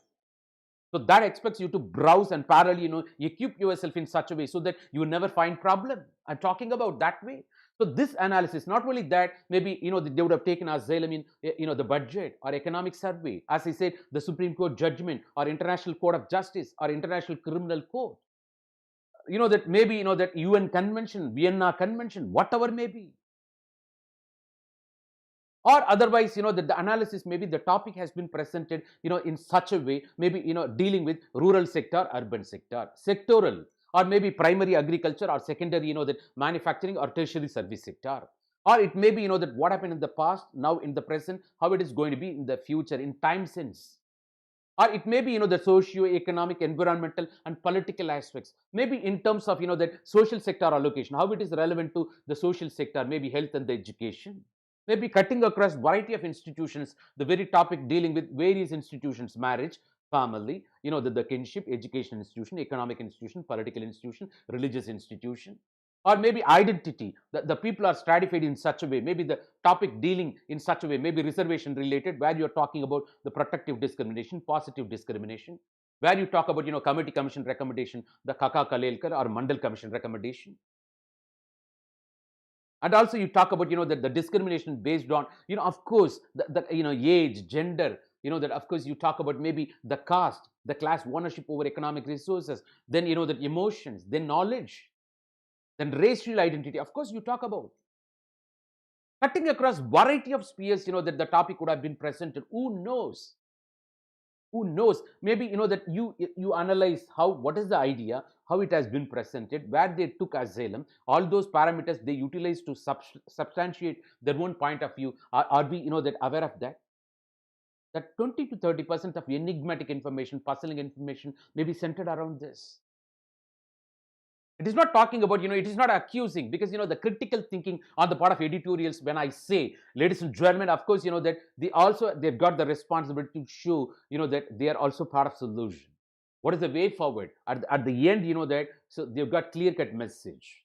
So that expects you to browse and parallel, equip yourself in such a way so that you will never find problem. I'm talking about that way. So this analysis, not only that, maybe, they would have taken asylum in, the budget or economic survey, as I said, the Supreme Court judgment or International Court of Justice or International Criminal Court, that maybe, that UN Convention, Vienna Convention, whatever may be. Or otherwise, that the analysis, maybe the topic has been presented, in such a way, maybe, dealing with rural sector, urban sector, sectoral, or maybe primary agriculture or secondary, that manufacturing or tertiary service sector. Or it may be, that what happened in the past, now in the present, how it is going to be in the future, in time sense. Or it may be, the socio-economic, environmental, and political aspects. Maybe in terms of, that social sector allocation, how it is relevant to the social sector, maybe health and the education. Maybe cutting across variety of institutions, the very topic dealing with various institutions, marriage, family, the kinship, education institution, economic institution, political institution, religious institution. Or maybe identity, the people are stratified in such a way, maybe the topic dealing in such a way, maybe reservation related, where you're talking about the protective discrimination, positive discrimination, where you talk about, committee commission recommendation, the Kaka Kalelkar or Mandal commission recommendation. And also you talk about, that the discrimination based on, of course, the age, gender, that of course you talk about maybe the caste, the class ownership over economic resources, then, the emotions, then knowledge, then racial identity, of course you talk about. Cutting across variety of spheres, that the topic would have been presented. Who knows? Who knows? Maybe, that you analyze what is the idea, how it has been presented, where they took asylum, all those parameters they utilize to substantiate their own point of view. Are we, that aware of that? That 20 to 30% of enigmatic information, puzzling information may be centered around this. It is not talking about, it is not accusing, because, the critical thinking on the part of editorials, when I say, ladies and gentlemen, of course, that they've got the responsibility to show, that they are also part of solution. What is the way forward? At the end, that, so they've got clear-cut message.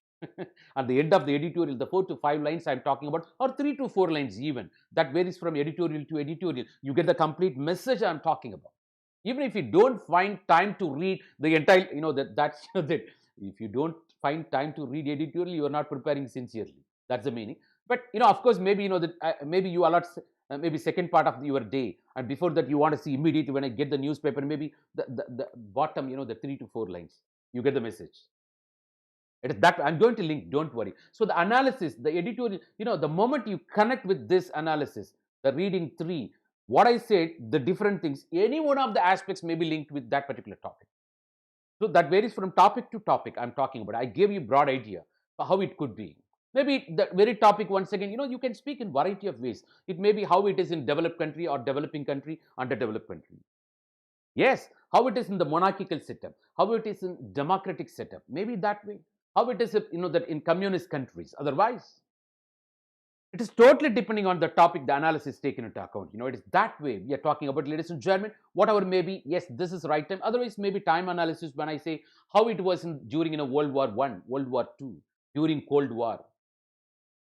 At the end of the editorial, the 4 to 5 lines I'm talking about, or 3 to 4 lines even, that varies from editorial to editorial. You get the complete message I'm talking about. Even if you don't find time to read the entire, that's that. If you don't find time to read editorial, you are not preparing sincerely. That's the meaning. But of course, maybe that maybe you allot maybe second part of your day, and before that you want to see immediately when I get the newspaper, maybe the bottom, the 3 to 4 lines, you get the message. It is that I'm going to link, don't worry. So the analysis, the editorial, the moment you connect with this analysis, the reading three, what I said, the different things, any one of the aspects may be linked with that particular topic. So that varies from topic to topic I'm talking about. I gave you broad idea for how it could be. Maybe the very topic, once again, you can speak in variety of ways. It may be how it is in developed country or developing country, underdeveloped country. Yes, how it is in the monarchical setup, how it is in democratic setup, maybe that way. How it is, that in communist countries. Otherwise, it is totally depending on the topic, the analysis taken into account. It is that way we are talking about, ladies and gentlemen. Whatever maybe, yes, this is right time. Otherwise, maybe time analysis when I say how it was during World War One, World War Two, during Cold War,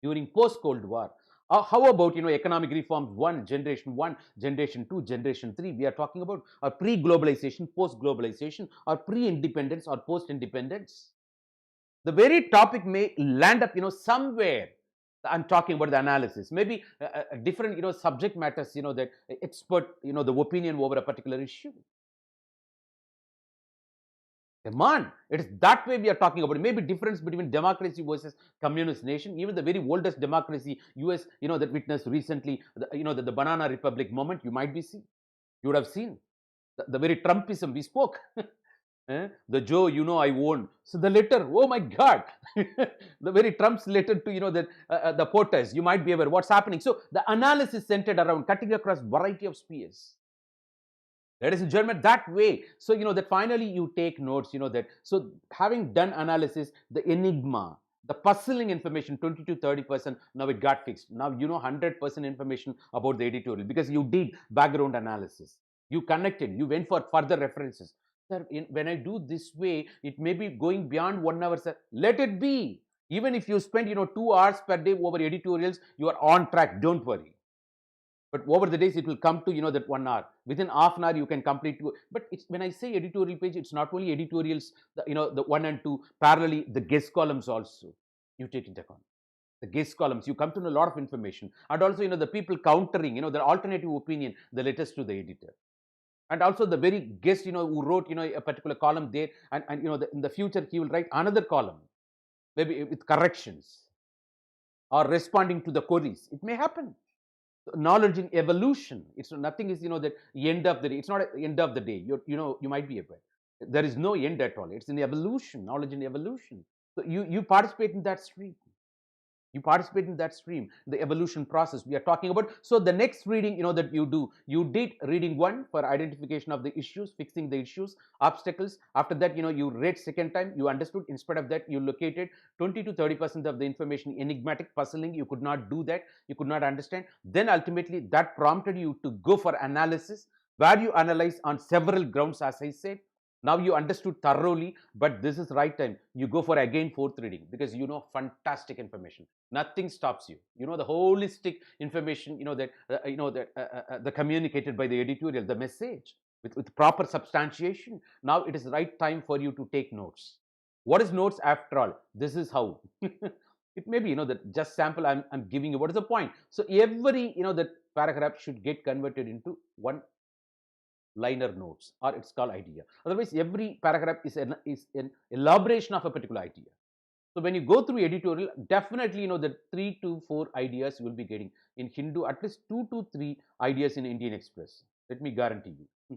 during post Cold War. How about economic reforms one, generation two, generation three? We are talking about pre-globalization, post-globalization, or pre-independence or post-independence. The very topic may land up somewhere. I'm talking about the analysis, maybe different subject matters, that expert, the opinion over a particular issue. Come on, it is that way we are talking about. Maybe difference between democracy versus communist nation. Even the very oldest democracy, US, that witnessed recently, the banana republic moment, you might be seen, you would have seen the very Trumpism we spoke. The Joe, I won. So the letter, oh my God, the very Trump's letter to the POTUS. You might be aware what's happening. So the analysis centered around cutting across variety of spheres. Ladies and gentlemen, that way. So that finally you take notes. That so having done analysis, the enigma, the puzzling information, 20 to 30%. Now it got fixed. Now 100% information about the editorial because you did background analysis. You connected. You went for further references. Sir, when I do this way, it may be going beyond 1 hour, sir. Let it be. Even if you spend, 2 hours per day over editorials, you are on track. Don't worry. But over the days, it will come to, that 1 hour. Within half an hour, you can complete. But when I say editorial page, it's not only editorials, the 1 and 2, parallelly, the guest columns also. You take into account. The guest columns, you come to know a lot of information. And also, the people countering, the alternative opinion, the letters to the editor. And also the very guest, who wrote, a particular column there, and in the future he will write another column, maybe with corrections or responding to the queries. It may happen. Knowledge in evolution. It's nothing is that end of the day. It's not end of the day. You might be aware. There is no end at all. It's in evolution. Knowledge in evolution. So you participate in that stream. You participate in that stream, the evolution process we are talking about. So the next reading, that you do, you did reading 1 for identification of the issues, fixing the issues, obstacles. After that, you read second time, you understood. Instead of that, you located 20 to 30% of the information, enigmatic, puzzling. You could not do that. You could not understand. Then ultimately, that prompted you to go for analysis, where you analyze on several grounds, as I said. Now you understood thoroughly, but this is right time. You go for again fourth reading because fantastic information. Nothing stops you. The holistic information. The communicated by the editorial, the message with proper substantiation. Now it is right time for you to take notes. What is notes after all? This is how. It may be that just sample I'm giving you. What is the point? So every that paragraph should get converted into one liner notes, or it's called idea. Otherwise, every paragraph is an elaboration of a particular idea. So when you go through editorial, definitely the 3 to 4 ideas you will be getting. In Hindu, at least 2 to 3 ideas in Indian Express. Let me guarantee you.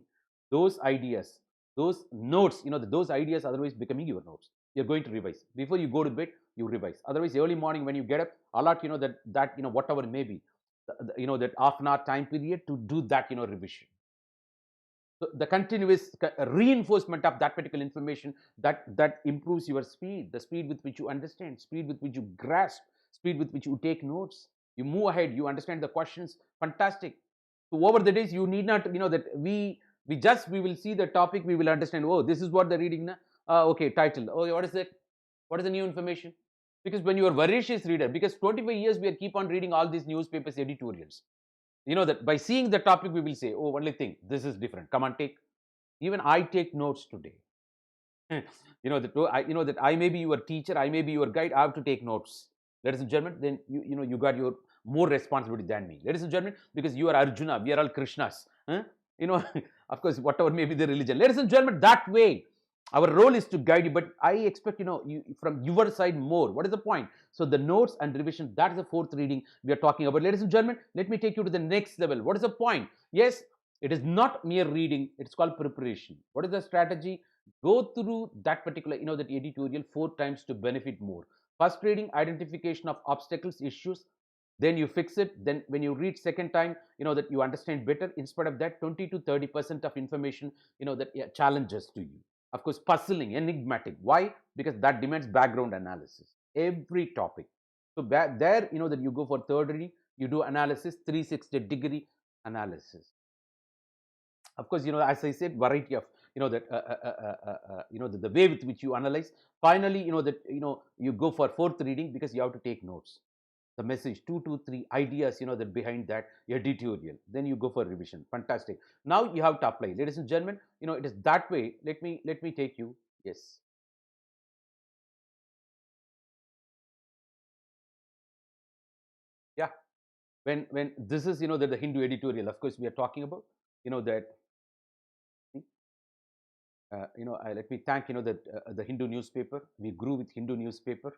Those ideas, those notes, those ideas otherwise becoming your notes. You're going to revise. Before you go to bed, you revise. Otherwise, early morning when you get up, allot, that whatever may be, that half an hour time period to do that, revision. So the continuous reinforcement of that particular information that improves your speed, the speed with which you understand, speed with which you grasp, speed with which you take notes. You move ahead, you understand the questions. Fantastic. So over the days, you need not, that we will see the topic, we will understand. Oh, this is what the reading. Okay, title. Oh, what is it? What is the new information? Because when you are voracious reader, because 25 years we are keep on reading all these newspapers editorials, that by seeing the topic we will say, oh, only thing, this is different, come on, take. Even I take notes today. That I may be your teacher, I may be your guide, I have to take notes, ladies and gentlemen. Then you got your more responsibility than me, ladies and gentlemen, because you are Arjuna, we are all Krishnas, huh? you know of course, whatever may be the religion, ladies and gentlemen, that way our role is to guide you, but I expect from your side more. What is the point? So the notes and revision, that is the fourth reading we are talking about, ladies and gentlemen. Let me take you to the next level. What is the point? Yes, it is not mere reading, it's called preparation. What is the strategy? Go through that particular that editorial 4 times to benefit more. First reading, identification of obstacles, issues, then you fix it. Then when you read second time, that you understand better. Instead of that, 20 to 30% of information, that challenges to you, of course, puzzling, enigmatic. Why? Because that demands background analysis, every topic. So there, that you go for third reading, you do analysis, 360-degree analysis. Of course, as I said, variety of that the way with which you analyze. Finally, that you go for fourth reading, because you have to take notes, the message, 2 to 3 ideas that behind that editorial. Then you go for revision. Fantastic. Now you have to apply, ladies and gentlemen. It is that way. Let me take you. Yes. Yeah. When this is that the Hindu editorial, of course, we are talking about that. Let me thank that the Hindu newspaper. We grew with Hindu newspaper.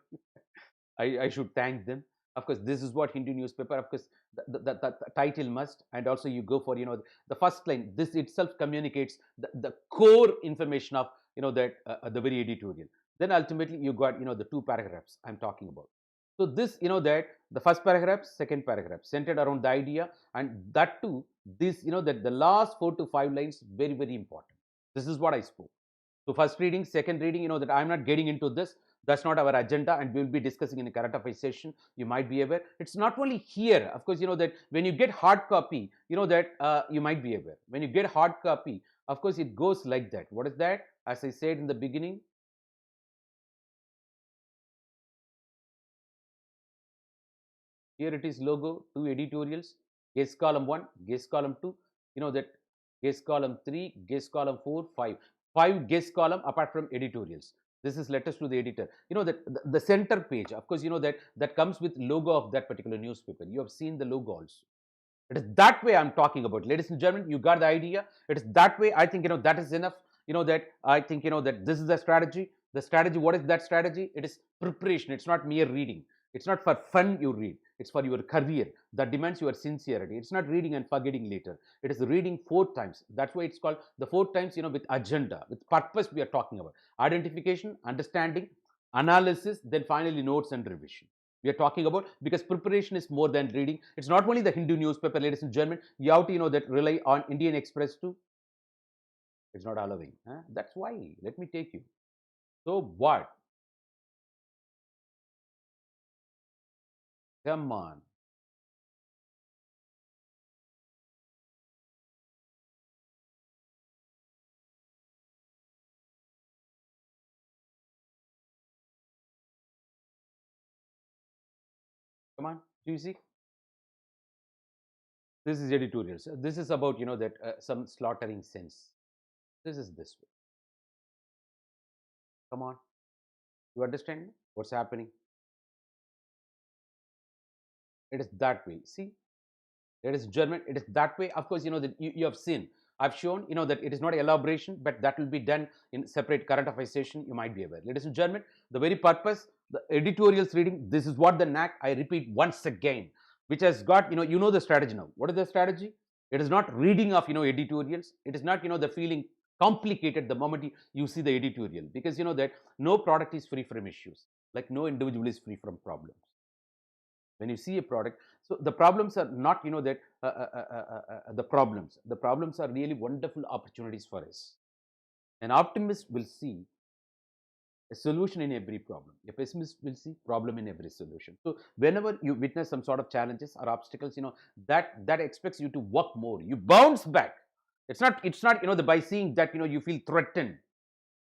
I should thank them. Of course, this is what Hindu newspaper. Of course, the title must, and also you go for the first line. This itself communicates the core information of that the very editorial. Then ultimately you got the 2 paragraphs I'm talking about. So this that the first paragraph, second paragraph, centered around the idea, and that too, this that the last 4 to 5 lines, very very important. This is what I spoke. So first reading, second reading, that I'm not getting into this. That's not our agenda, and we'll be discussing in a current affairs session. You might be aware. It's not only here, of course, that when you get hard copy, that you might be aware. When you get hard copy, of course, it goes like that. What is that? As I said in the beginning, here it is logo, 2 editorials, guest column 1, guest column 2, that guest column 3, guest column 4, 5. 5 guest column apart from editorials. This is letters to the editor. That the center page, of course, that comes with logo of that particular newspaper. You have seen the logo also. It is that way I'm talking about, ladies and gentlemen. You got the idea. It is that way. I think that is enough. That I think that this is the strategy. The strategy. What is that strategy? It is preparation. It's not mere reading. It's not for fun you read. It's for your career. That demands your sincerity. It's not reading and forgetting later. It is reading 4 times. That's why it's called the 4 times. With agenda, with purpose. We are talking about identification, understanding, analysis, then finally notes and revision. We are talking about, because preparation is more than reading. It's not only the Hindu newspaper, ladies and gentlemen. You have to that rely on Indian Express too. It's not allowing. Huh? That's why. Let me take you. So what? Come on. Come on. Do you see? This is editorials. This is about that some slaughtering sense. This is this way. Come on. You understand what's happening? It is that way. See, it is German. It is that way. Of course, that you have seen. I've shown, that it is not elaboration, but that will be done in separate current affairs session. You might be aware. Ladies and gentlemen, the very purpose, the editorials reading, this is what the knack, I repeat once again, which has got, the strategy now. What is the strategy? It is not reading of, editorials. It is not, the feeling complicated the moment you see the editorial, because that no product is free from issues, like no individual is free from problems. When you see a product, so the problems are not that the problems are really wonderful opportunities for us. An optimist will see a solution in every problem. A pessimist will see problem in every solution. So whenever you witness some sort of challenges or obstacles, that expects you to work more. You bounce back. It's not by seeing that you feel threatened.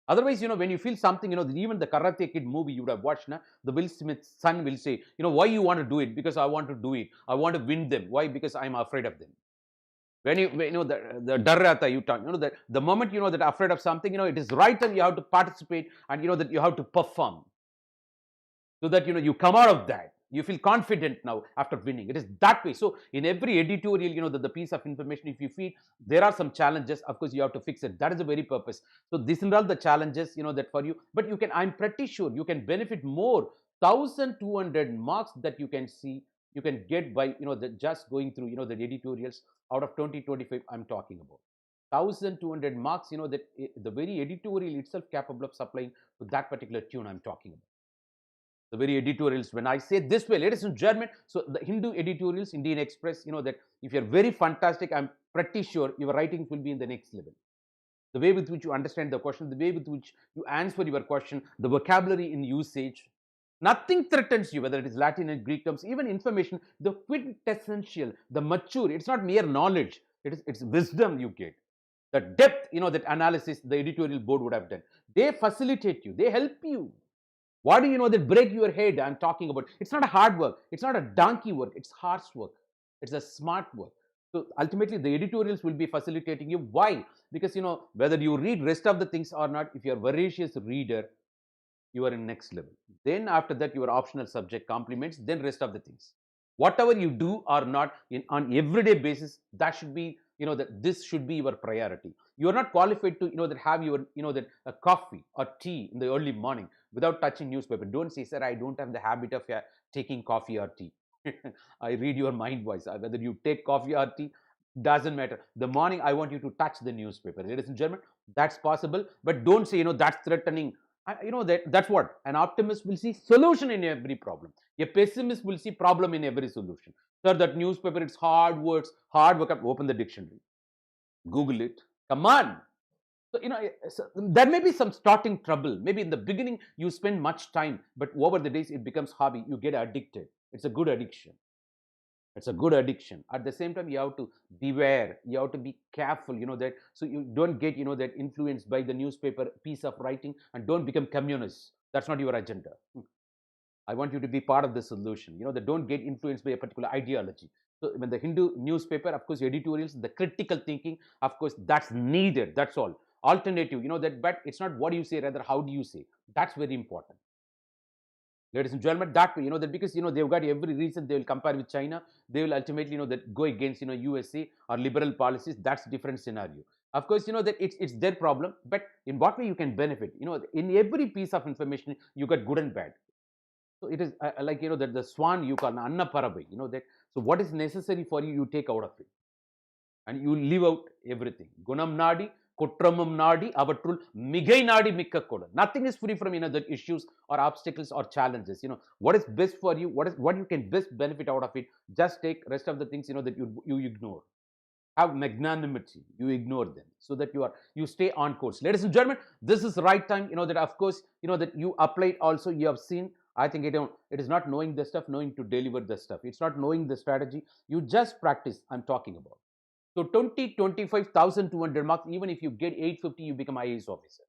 Otherwise, when you feel something, even the Karate Kid movie you would have watched, the Will Smith's son will say, why you want to do it? Because I want to do it. I want to win them. Why? Because I'm afraid of them. When the darrata you talk, the moment that afraid of something, it is right time you have to participate, and that you have to perform, so that you come out of that. You feel confident now after winning. It is that way. So in every editorial, the piece of information, if you feel there are some challenges, of course you have to fix it. That is the very purpose. So these are all the challenges, that for you. But you can, I'm pretty sure you can benefit more. 1,200 marks that you can see, you can get by just going through the editorials out of 2025. I'm talking about 1,200 marks. That the very editorial itself capable of supplying to that particular tune I'm talking about. The very editorials, when I say this way, ladies and gentlemen, so the Hindu editorials, Indian Express, that if you're very fantastic, I'm pretty sure your writings will be in the next level. The way with which you understand the question, the way with which you answer your question, the vocabulary in usage, nothing threatens you, whether it is Latin and Greek terms, even information, the quintessential, the mature, it's not mere knowledge, it's wisdom you get. The depth, that analysis the editorial board would have done. They facilitate you, they help you. Why do you know that break your head I'm talking about? It's not a hard work. It's not a donkey work. It's harsh work. It's a smart work. So ultimately, the editorials will be facilitating you. Why? Because, whether you read rest of the things or not, if you're a voracious reader, you are in next level. Then after that, your optional subject complements, then rest of the things. Whatever you do or not on everyday basis, that should be, that this should be your priority. You are not qualified to, that have your, that a coffee or tea in the early morning without touching newspaper. Don't say, sir, I don't have the habit of taking coffee or tea. I read your mind voice. Whether you take coffee or tea, doesn't matter. The morning, I want you to touch the newspaper. Ladies and gentlemen, that's possible. But don't say, that's threatening. That's what an optimist will see solution in every problem. A pessimist will see problem in every solution. Sir, that newspaper, it's hard words, hard work. Open the dictionary, Google it. Come on. So, so there may be some starting trouble. Maybe in the beginning you spend much time, but over the days it becomes hobby. You get addicted. It's a good addiction. It's a good addiction. At the same time, you have to beware. You have to be careful, that so you don't get, that influenced by the newspaper piece of writing and don't become communist. That's not your agenda. I want you to be part of the solution. That don't get influenced by a particular ideology. So when the Hindu newspaper, of course, editorials, the critical thinking, of course, that's needed. That's all. Alternative, that, but it's not what you say, rather how do you say. That's very important. Ladies and gentlemen, that way, that because, they've got every reason they will compare with China, they will ultimately, that go against, USA or liberal policies. That's different scenario. Of course, that it's their problem, but in what way you can benefit? In every piece of information, you got good and bad. So it is like, that the swan you call Anna Parabai, that. So what is necessary for you, you take out of it. And you leave out everything. Gunam Nadi, Kutramam Nadi, Avatrul, Migai Nadi Mikkakoda. Nothing is free from the issues or obstacles or challenges. What is best for you, what you can best benefit out of it, just take rest of the things that you ignore. Have magnanimity, you ignore them, so that you stay on course. Ladies and gentlemen, this is the right time, that of course, that you applied also, you have seen. I think it is not knowing the stuff, knowing to deliver the stuff. It's not knowing the strategy. You just practice, I'm talking about. So 25,200 marks, even if you get 850, you become IAS officer.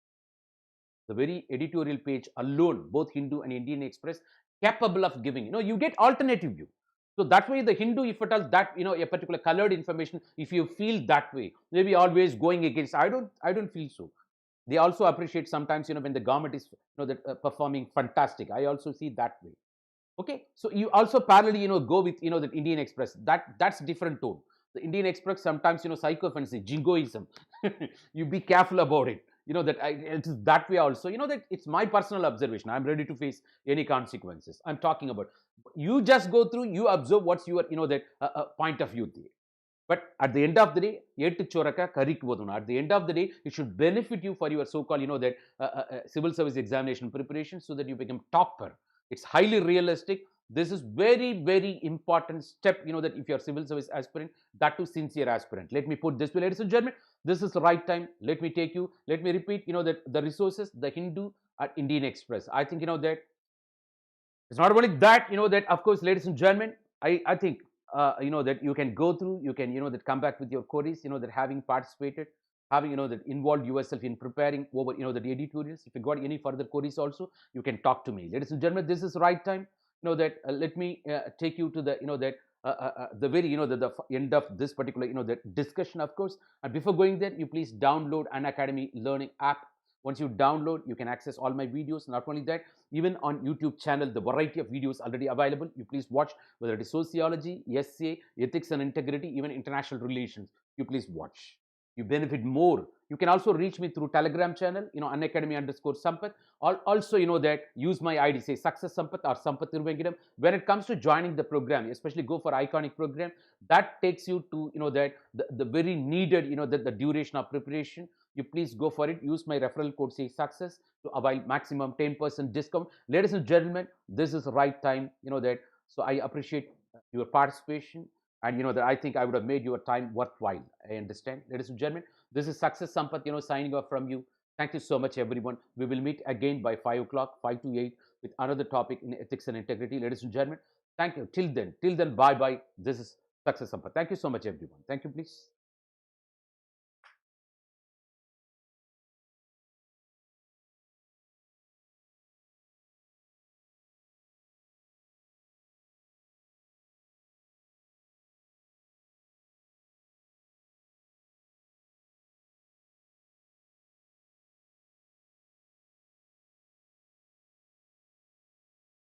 The very editorial page alone, both Hindu and Indian Express, capable of giving, you get alternative view. So that way the Hindu, if at all that, a particular colored information, if you feel that way, maybe always going against, I don't feel so. They also appreciate sometimes, when the government is, performing fantastic. I also see that way. Okay, so you also parallelly, go with, the Indian Express. That's different tone. The Indian Express sometimes, psychophancy, jingoism. You be careful about it. That it is that way also. That it's my personal observation. I'm ready to face any consequences. I'm talking about. You just go through. You observe what's your, that point of view there. But at the end of the day, at the end of the day, it should benefit you for your so-called, that civil service examination preparation, so that you become topper. It's highly realistic. This is very, very important step, that if you're civil service aspirant, that too sincere aspirant. Let me put this way, ladies and gentlemen, this is the right time. Let me take you, let me repeat, that the resources, the Hindu at Indian Express. I think, that it's not only that, that of course, ladies and gentlemen, I think, that you can go through, you can, that come back with your queries, that having participated. having, that involved yourself in preparing over, the editorials. If you got any further queries also, you can talk to me. Ladies and gentlemen, this is the right time, that let me take you to the, that the very, the end of this particular, that discussion, of course. And before going there, you please download Unacademy learning app. Once you download, you can access all my videos. Not only that, even on YouTube channel, the variety of videos already available. You please watch, whether it is sociology, essay, ethics and integrity, even international relations. You please watch. You benefit more. You can also reach me through Telegram channel, Unacademy_Sampath. Also, that use my ID, say Success Sampath or Sampath Irvangidam. When it comes to joining the program, especially go for iconic program, that takes you to, that the very needed, the duration of preparation. You please go for it. Use my referral code, say Success, to avail maximum 10% discount. Ladies and gentlemen, this is the right time, that. So I appreciate your participation, and that I think I would have made your time worthwhile. I understand. Ladies and gentlemen, this is Success Sampath, signing off from you. Thank you so much, everyone. We will meet again by 5 o'clock, 5 to 8, with another topic in ethics and integrity. Ladies and gentlemen, thank you. Till then, bye bye. This is Success Sampath. Thank you so much, everyone. Thank you, please.